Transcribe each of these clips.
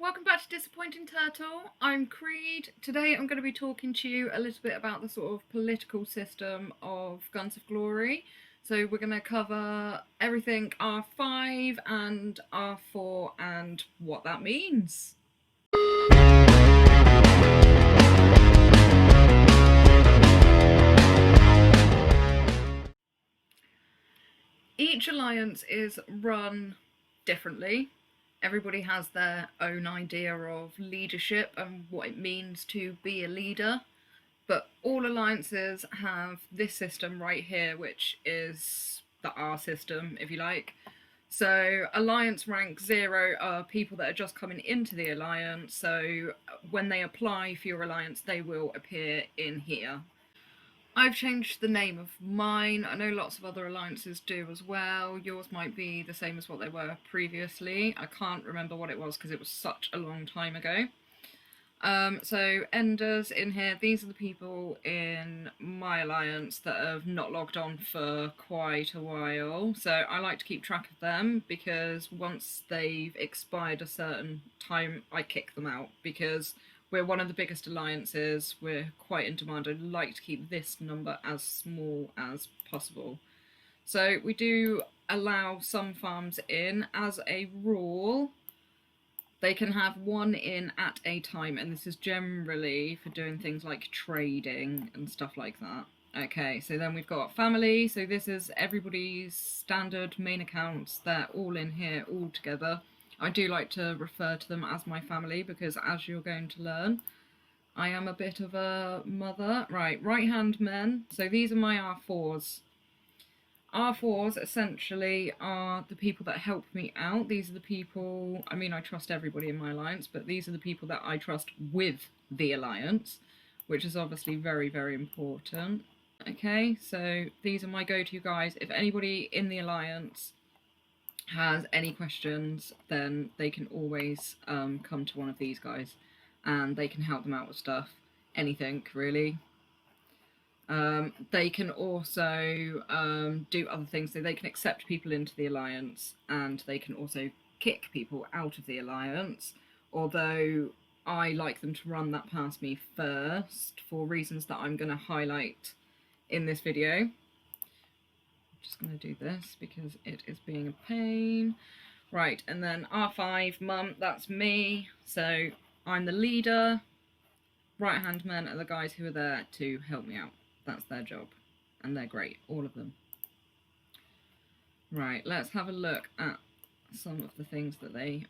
welcome back to Disappointing Turtle. I'm Creed. Today I'm going to be talking to you a little bit about the sort of political system of Guns of Glory. So we're going to cover everything R5 and R4 and what that means. Each alliance is run differently. Everybody has their own idea of leadership and what it means to be a leader. But all alliances have this system right here, which is the R system, if you like. So alliance rank 0 are people that are just coming into the alliance. So when they apply for your alliance, they will appear in here. I've changed the name of mine. I know lots of other alliances do as well. Yours might be the same as what they were previously. I can't remember what it was because it was such a long time ago. So Enders in here, these are the people in my alliance that have not logged on for quite a while. So I like to keep track of them because once they've expired a certain time, I kick them out because we're one of the biggest alliances. We're quite in demand. I'd like to keep this number as small as possible. So we do allow some farms in as a rule. They can have one in at a time, and this is generally for doing things like trading and stuff like that. Okay, so then we've got family. So this is everybody's standard main accounts. They're all in here, all together. I do like to refer to them as my family because, as you're going to learn, I am a bit of a mother. Right-hand men. So these are my R4s. R4s essentially are the people that help me out. These are the people, I mean, I trust everybody in my alliance, but these are the people that I trust with the alliance, which is obviously very, very important. Okay, so these are my go-to guys. If anybody in the alliance has any questions, then they can always come to one of these guys and they can help them out with stuff. Anything, really. They can also do other things, so they can accept people into the alliance and they can also kick people out of the alliance, although I like them to run that past me first for reasons that I'm going to highlight in this video. I'm just going to do this because it is being a pain. Right, and then R5 mum, that's me, so I'm the leader. Right hand men are the guys who are there to help me out. That's their job, and they're great, all of them. Right, let's have a look at some of the things that they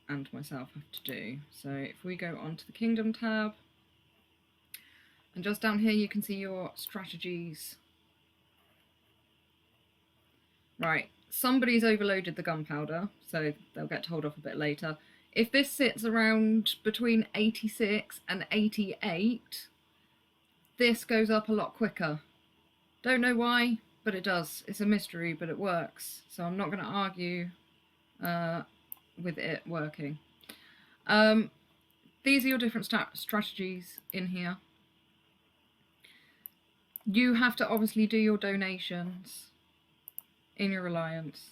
and myself have to do. So if we go onto the Kingdom tab, and just down here you can see your strategies. Right, somebody's overloaded the gunpowder, so they'll get told off a bit later. If this sits around between 86 and 88, this goes up a lot quicker. Don't know why, but it does. It's a mystery, but it works. So I'm not going to argue with it working. These are your different strategies in here. You have to obviously do your donations in your alliance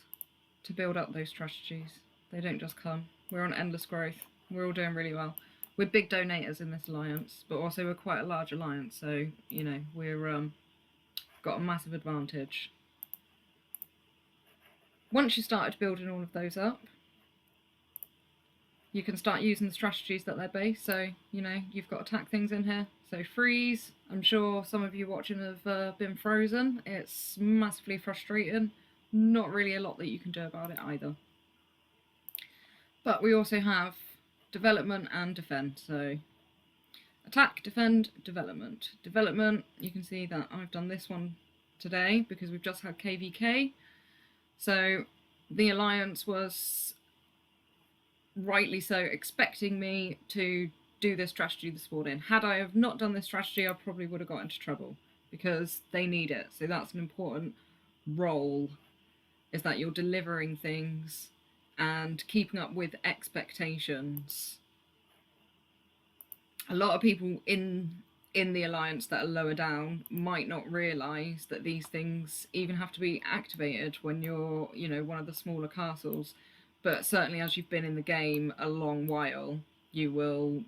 to build up those strategies. They don't just come. We're on endless growth. We're all doing really well. We're big donators in this alliance, but also we're quite a large alliance, so, you know, we're got a massive advantage. Once you started building all of those up, you can start using the strategies that they're based. So, you know, you've got attack things in here. So freeze, I'm sure some of you watching have been frozen. It's massively frustrating. Not really a lot that you can do about it either. But we also have development and defend. So attack, defend, development. Development, you can see that I've done this one today because we've just had KVK. So the alliance was rightly so expecting me to do this strategy this morning. Had I have not done this strategy, I probably would have got into trouble because they need it. So that's an important role, is that you're delivering things and keeping up with expectations. A lot of people in the alliance that are lower down might not realise that these things even have to be activated when you're, you know, one of the smaller castles. But certainly as you've been in the game a long while, you will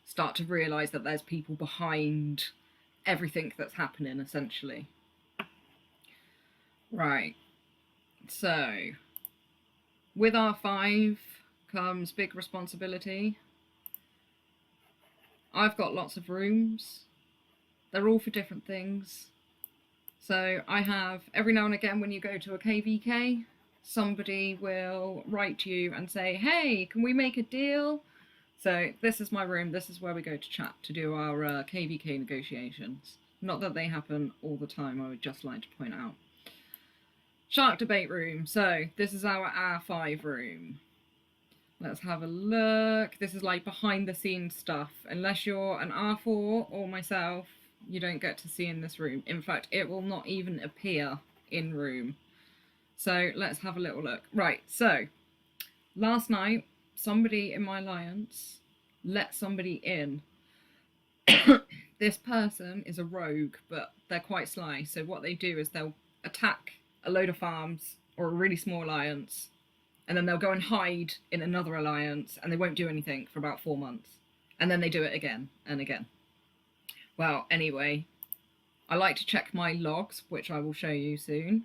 start to realise that there's people behind everything that's happening, essentially. Right, so with R5 comes big responsibility. I've got lots of rooms. They're all for different things. So I have, every now and again when you go to a KVK, somebody will write to you and say, hey, can we make a deal? So this is my room, this is where we go to chat to do our KVK negotiations. Not that they happen all the time, I would just like to point out. Shark debate room. So this is our R5 room. Let's have a look. This is like behind the scenes stuff. Unless you're an R4 or myself, you don't get to see in this room. In fact, it will not even appear in room. So let's have a little look. Right, so last night, somebody in my alliance let somebody in. This person is a rogue, but they're quite sly. So what they do is they'll attack a load of farms or a really small alliance, and then they'll go and hide in another alliance, and they won't do anything for about 4 months. And then they do it again and again. Well, anyway, I like to check my logs, which I will show you soon,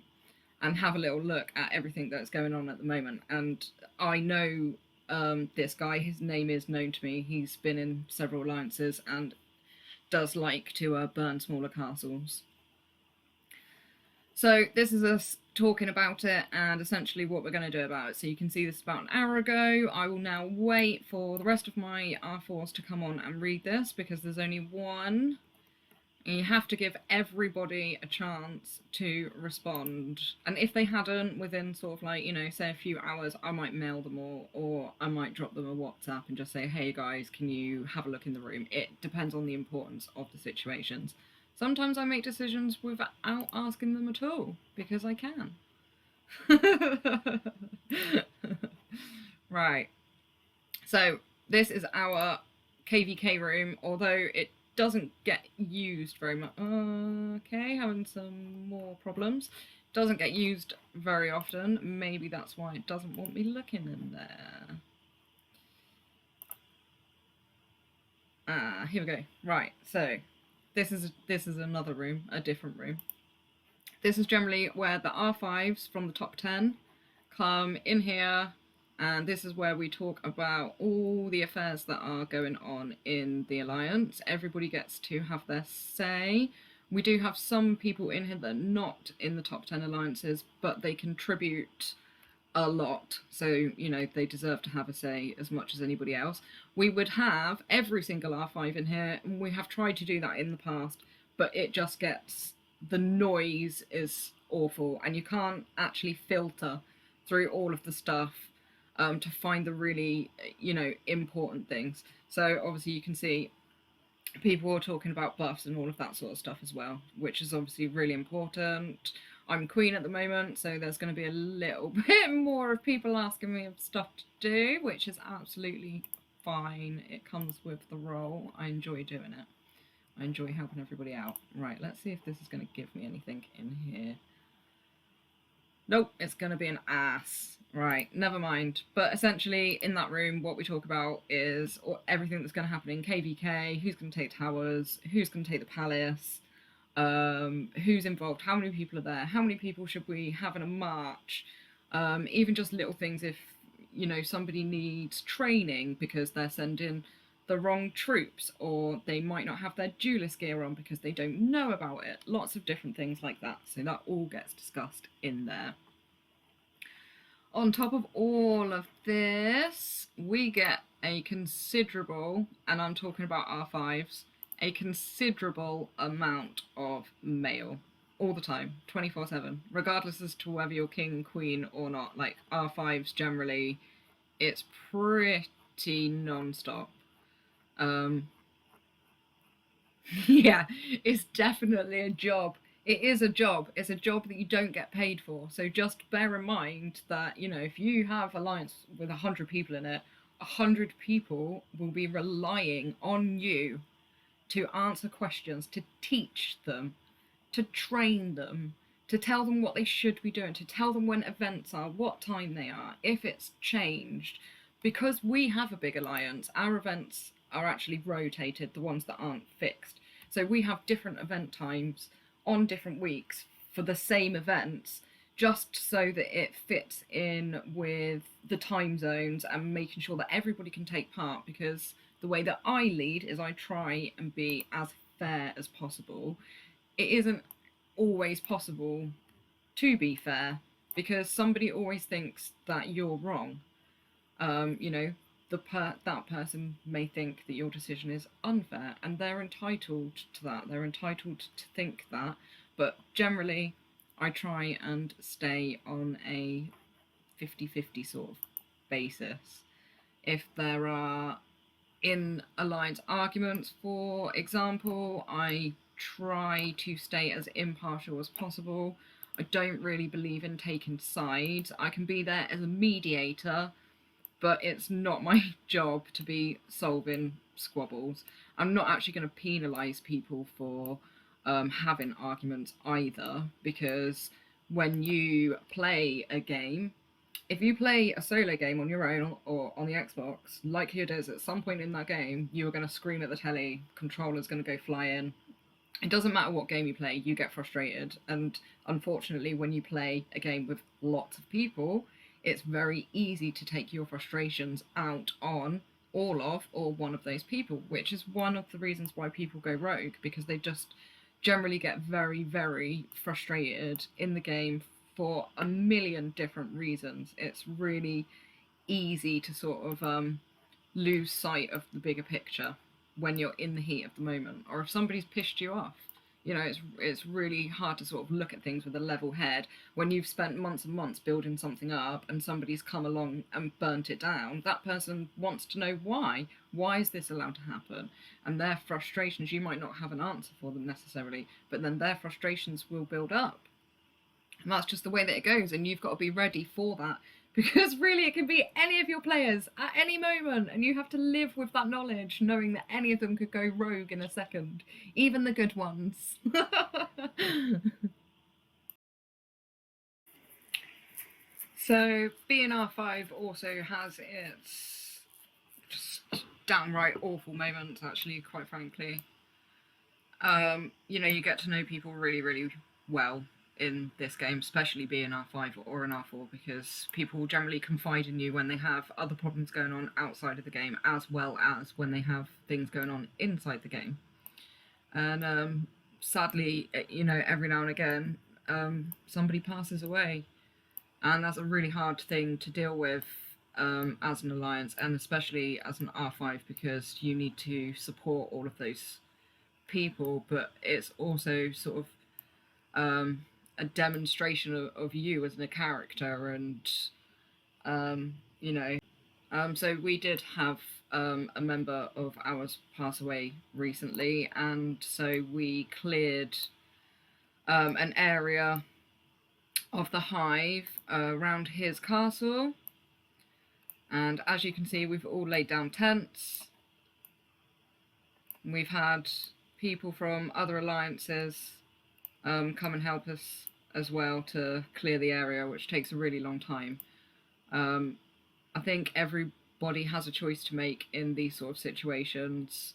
and have a little look at everything that's going on at the moment. And I know this guy, his name is known to me. He's been in several alliances and does like to burn smaller castles. So this is us talking about it and essentially what we're going to do about it. So you can see this about an hour ago. I will now wait for the rest of my R4s to come on and read this because there's only one. And you have to give everybody a chance to respond. And if they hadn't, within sort of like, you know, say a few hours, I might mail them all, or I might drop them a WhatsApp and just say, hey guys, can you have a look in the room? It depends on the importance of the situations. Sometimes I make decisions without asking them at all, because I can. Right. So this is our KVK room, although it doesn't get used very much. Okay, having some more problems. Doesn't get used very often. Maybe that's why it doesn't want me looking in there. Here we go. Right, so this is another room, a different room. This is generally where the R5s from the top 10 come in here, and this is where we talk about all the affairs that are going on in the alliance. Everybody gets to have their say. We do have some people in here that are not in the top 10 alliances, but they contribute a lot, so you know they deserve to have a say as much as anybody else. We would have every single R5 in here, and we have tried to do that in the past, but it just gets, the noise is awful, and you can't actually filter through all of the stuff to find the really, you know, important things. So obviously you can see people are talking about buffs and all of that sort of stuff as well, which is obviously really important. I'm queen at the moment, so there's going to be a little bit more of people asking me of stuff to do, which is absolutely fine. It comes with the role. I enjoy doing it. I enjoy helping everybody out. Right, let's see if this is going to give me anything in here. Nope, it's going to be an ass. Right, never mind. But essentially, in that room, what we talk about is everything that's going to happen in KVK, who's going to take towers, who's going to take the palace, who's involved, how many people are there, how many people should we have in a march, even just little things if, you know, somebody needs training because they're sending the wrong troops, or they might not have their duelist gear on because they don't know about it. Lots of different things like that. So that all gets discussed in there. On top of all of this, we get a considerable, and I'm talking about R5s, a considerable amount of mail all the time, 24/7, regardless as to whether you're king, queen or not. Like R5s generally, it's pretty non-stop. Yeah, it's definitely a job. It is a job. It's a job that you don't get paid for. So just bear in mind that, you know, if you have alliance with 100 people in it, 100 people will be relying on you to answer questions, to teach them, to train them, to tell them what they should be doing, to tell them when events are, what time they are, if it's changed. because we have a big alliance, our events are actually rotated, the ones that aren't fixed. So we have different event times on different weeks for the same events, just so that it fits in with the time zones and making sure that everybody can take part. Because the way that I lead is I try and be as fair as possible. It isn't always possible to be fair, because somebody always thinks that you're wrong. You know, that person may think that your decision is unfair, and they're entitled to that. They're entitled to think that, but generally, I try and stay on a 50-50 sort of basis. If there are in alliance arguments, for example, I try to stay as impartial as possible. I don't really believe in taking sides. I can be there as a mediator, but it's not my job to be solving squabbles. I'm not actually going to penalise people for having arguments either, because when you play a game, if you play a solo game on your own or on the Xbox, likelihood is at some point in that game you are going to scream at the telly, controller's going to go flying. It doesn't matter what game you play, you get frustrated. And unfortunately, when you play a game with lots of people, it's very easy to take your frustrations out on all of or one of those people, which is one of the reasons why people go rogue, because they just generally get very, very frustrated in the game for a million different reasons. It's really easy to sort of lose sight of the bigger picture when you're in the heat of the moment, or if somebody's pissed you off. You know, it's really hard to sort of look at things with a level head when you've spent months and months building something up and somebody's come along and burnt it down. That person wants to know why. Why is this allowed to happen? And their frustrations, you might not have an answer for them necessarily, but then their frustrations will build up. And that's just the way that it goes, and you've got to be ready for that. Because really, it can be any of your players at any moment, and you have to live with that knowledge, knowing that any of them could go rogue in a second, even the good ones. So, being R5 also has its just downright awful moments, actually, quite frankly. You know, you get to know people really, really well in this game, especially being R5 or an R4, because people generally confide in you when they have other problems going on outside of the game, as well as when they have things going on inside the game. And sadly, you know, every now and again, somebody passes away, and that's a really hard thing to deal with as an alliance, and especially as an R5, because you need to support all of those people, but it's also sort of a demonstration of you as a character, and you know, so we did have a member of ours pass away recently, and so we cleared an area of the hive around his castle, and as you can see, we've all laid down tents. We've had people from other alliances come and help us as well to clear the area, which takes a really long time. I think everybody has a choice to make in these sort of situations.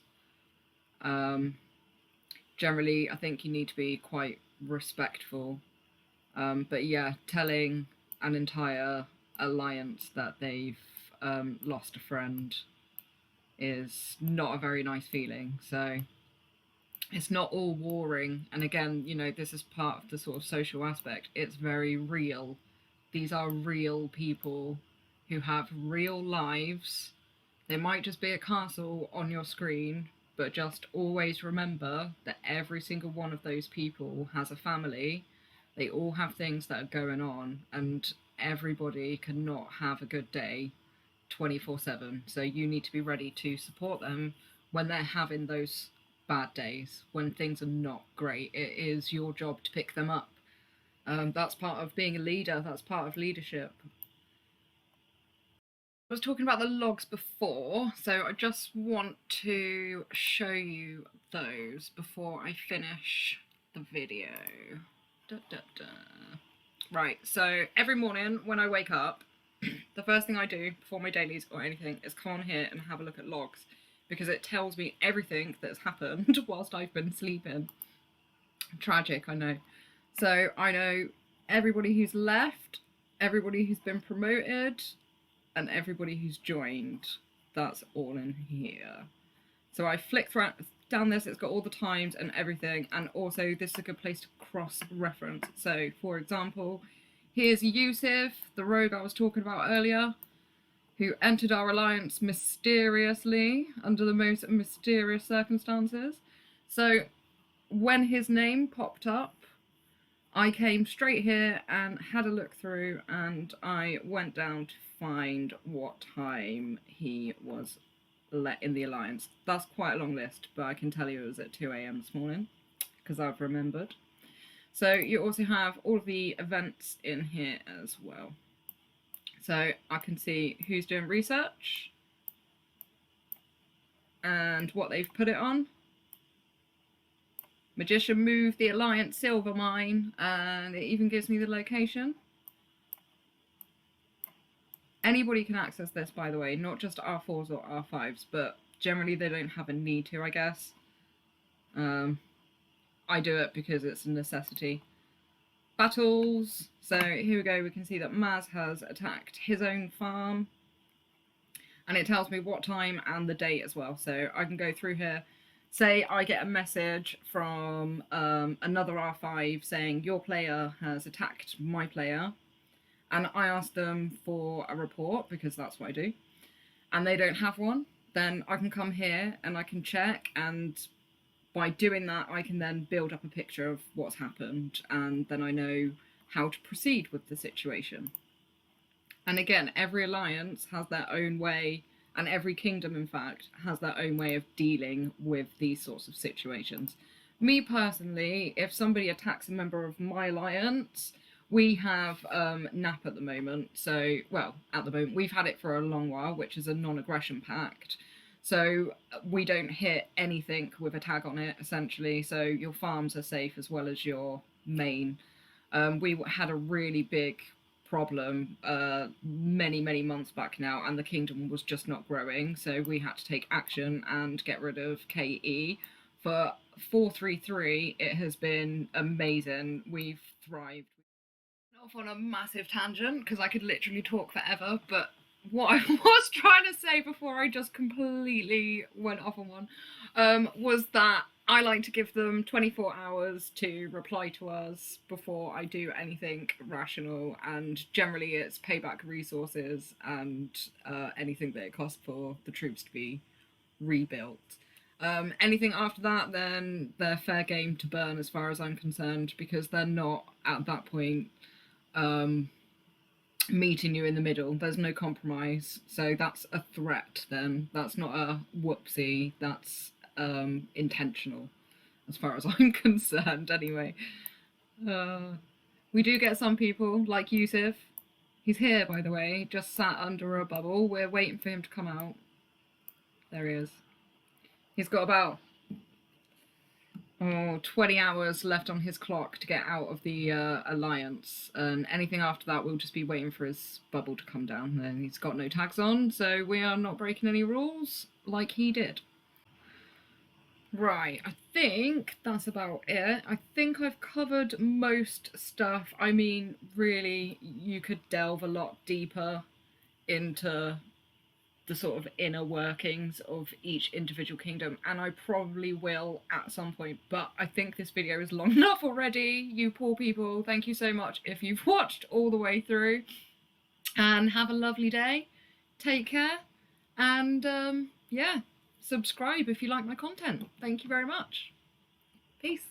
Generally, I think you need to be quite respectful. But yeah, telling an entire alliance that they've lost a friend is not a very nice feeling. So it's not all warring, and again, you know, this is part of the sort of social aspect. It's very real. These are real people who have real lives. They might just be a castle on your screen, but just always remember that every single one of those people has a family. They all have things that are going on, and everybody cannot have a good day 24/7. So you need to be ready to support them when they're having those bad days, when things are not great. It is your job to pick them up. That's part of being a leader. That's part of leadership. I was talking about the logs before, so I just want to show you those before I finish the video. Da, da, da. Right, so every morning when I wake up, the first thing I do before my dailies or anything is come on here and have a look at logs, because it tells me everything that's happened whilst I've been sleeping. Tragic, I know. So I know everybody who's left, everybody who's been promoted, and everybody who's joined. That's all in here. So I flick down this, it's got all the times and everything, and also this is a good place to cross-reference. So, for example, here's Yusuf, the rogue I was talking about earlier, who entered our alliance mysteriously under the most mysterious circumstances. So when his name popped up, I came straight here and had a look through, and I went down to find what time he was let in the alliance. That's quite a long list, but I can tell you it was at 2 a.m. this morning because I've remembered. So you also have all of the events in here as well. So I can see who's doing research and what they've put it on. Magician moved the Alliance silver mine, and it even gives me the location. Anybody can access this, by the way, not just R4s or R5s, but generally they don't have a need to, I guess. I do it because it's a necessity. Battles. So here we go, we can see that Maz has attacked his own farm, and it tells me what time and the date as well. So I can go through here. Say I get a message from another R5 saying your player has attacked my player, and I ask them for a report because that's what I do, and they don't have one, then I can come here and I can check, and by doing that I can then build up a picture of what's happened, and then I know how to proceed with the situation. And again, every alliance has their own way, and every kingdom, in fact, has their own way of dealing with these sorts of situations. Me personally, if somebody attacks a member of my alliance, we have NAP at the moment. So, well, at the moment, we've had it for a long while, which is a non-aggression pact. So we don't hit anything with a tag on it, essentially. So your farms are safe as well as your main. We had a really big problem many months back now, and the kingdom was just not growing, so we had to take action and get rid of KE. For 433 it has been amazing. We've thrived. Off on a massive tangent because I could literally talk forever, but what I was trying to say before I just completely went off on one was that I like to give them 24 hours to reply to us before I do anything rational, and generally it's payback resources and anything that it costs for the troops to be rebuilt. Anything after that, then they're fair game to burn as far as I'm concerned, because they're not at that point meeting you in the middle. There's no compromise, so that's a threat then. That's not a whoopsie, that's intentional as far as I'm concerned anyway. We do get some people like Yusuf. He's here, by the way, just sat under a bubble. We're waiting for him to come out. There he is. He's got about 20 hours left on his clock to get out of the alliance, and anything after that we'll just be waiting for his bubble to come down. And he's got no tags on, so we are not breaking any rules like he did. Right, I think that's about it. I think I've covered most stuff. I mean, really, you could delve a lot deeper into the sort of inner workings of each individual kingdom, and I probably will at some point, but I think this video is long enough already. You poor people, thank you so much if you've watched all the way through, and have a lovely day. Take care, and yeah, subscribe if you like my content. Thank you very much. Peace.